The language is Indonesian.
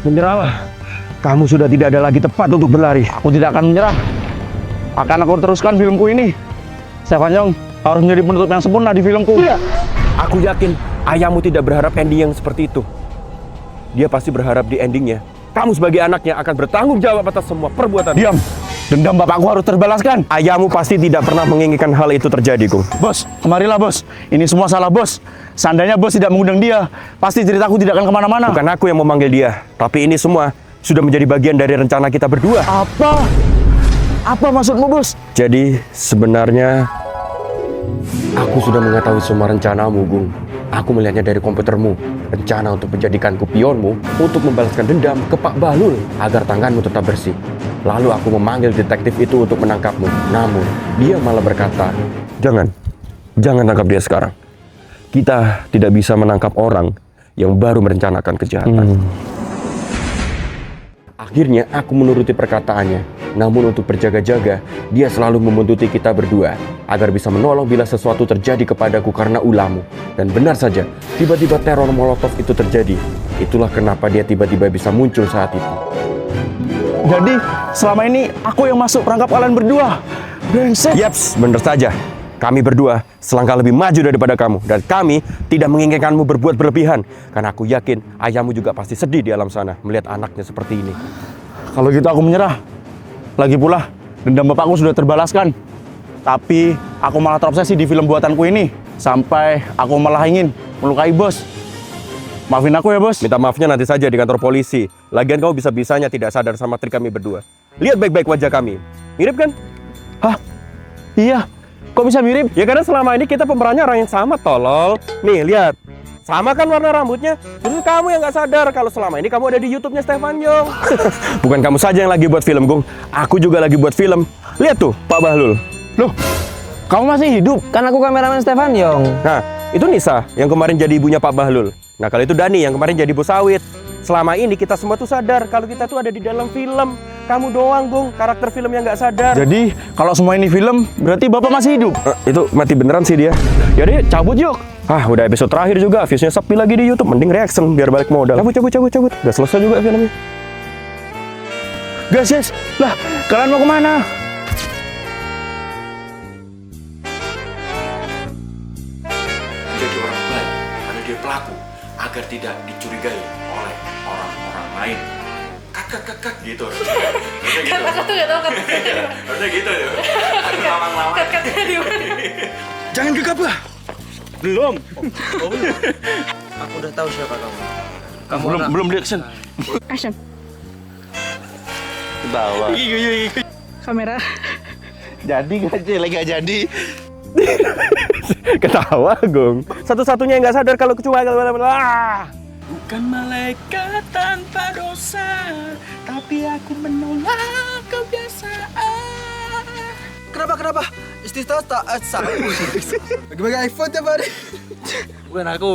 Menyerahlah. Kamu sudah tidak ada lagi tempat untuk berlari. Aku tidak akan menyerah. Akan aku teruskan filmku ini. Stefan Young harus menjadi penutup yang sempurna di filmku. Iya. Aku yakin ayahmu tidak berharap ending yang seperti itu. Dia pasti berharap di endingnya kamu sebagai anaknya akan bertanggung jawab atas semua perbuatan. Diam. Dendam bapakku harus terbalaskan. Ayahmu pasti tidak pernah menginginkan hal itu terjadi, Gung. Bos, kemarilah bos. Ini semua salah bos. Seandainya bos tidak mengundang dia, pasti ceritaku tidak akan kemana-mana. Bukan aku yang memanggil dia, tapi ini semua sudah menjadi bagian dari rencana kita berdua. Apa? Apa maksudmu, bos? Jadi sebenarnya aku sudah mengetahui semua rencanamu, Gung. Aku melihatnya dari komputermu. Rencana untuk menjadikanku pionmu untuk membalaskan dendam ke Pak Bahlul agar tanganmu tetap bersih. Lalu aku memanggil detektif itu untuk menangkapmu. Namun, dia malah berkata, Jangan tangkap dia sekarang. Kita tidak bisa menangkap orang yang baru merencanakan kejahatan. Akhirnya aku menuruti perkataannya. Namun untuk berjaga-jaga, dia selalu membuntuti kita berdua agar bisa menolong bila sesuatu terjadi kepadaku karena ulahmu. Dan benar saja, tiba-tiba teror Molotov itu terjadi. Itulah kenapa dia tiba-tiba bisa muncul saat itu. Jadi, selama ini aku yang masuk perangkap kalian berdua. Brengsek. Yaps, benar saja. Kami berdua selangkah lebih maju daripada kamu. Dan kami tidak menginginkanmu berbuat berlebihan. Karena aku yakin ayahmu juga pasti sedih di alam sana melihat anaknya seperti ini. Kalau gitu aku menyerah. Lagi pula, dendam bapakku sudah terbalaskan. Tapi aku malah terobsesi di film buatanku ini. Sampai aku malah ingin melukai bos. Maafin aku ya, bos. Minta maafnya nanti saja di kantor polisi. Lagian kamu bisa-bisanya tidak sadar sama trik kami berdua. Lihat baik-baik wajah kami. Mirip kan? Hah? Iya. Kok bisa mirip? Ya karena selama ini kita pemerannya orang yang sama, tolol. Nih, lihat. Sama kan warna rambutnya? Justru kamu yang nggak sadar kalau selama ini kamu ada di YouTube-nya Stefan Young. Bukan kamu saja yang lagi buat film, Gung. Aku juga lagi buat film. Lihat tuh, Pak Bahlul. Loh, kamu masih hidup? Kan aku kameramen Stefan Young. Nah, itu Nisa yang kemarin jadi ibunya Pak Bahlul. Nah, kalau itu Dani yang kemarin jadi bos sawit. Selama ini kita semua tuh sadar kalau kita tuh ada di dalam film. Kamu doang, Gung, karakter film yang nggak sadar. Jadi, kalau semua ini film, berarti Bapak masih hidup? Itu mati beneran sih dia. Yaudah, cabut yuk. Udah episode terakhir juga, viewsnya sepi lagi di YouTube. Mending reaction biar balik modal. Cabut. Udah selesai juga filmnya. Guys, lah, kalian mau kemana? Menjadi orang baik karena dia pelaku agar tidak dicurigai oleh orang-orang lain. Kak gitu. Kata tuh gak tau kata. Harusnya gitu ya. Ada lawang-lawang. Kata di mana? Jangan gegabah. Belum. Aku udah tahu siapa kamu. Belum di action. Action. Ketawa. Kamera. Jadi gak gak jadi. Ketawa, Gung. Satu-satunya yang nggak sadar kalau kecuali Bukan malaikat tanpa dosa, tapi aku menolak kebiasaan. Kenapa? Istri tak Bagi iPhone tiap hari. Bukan aku.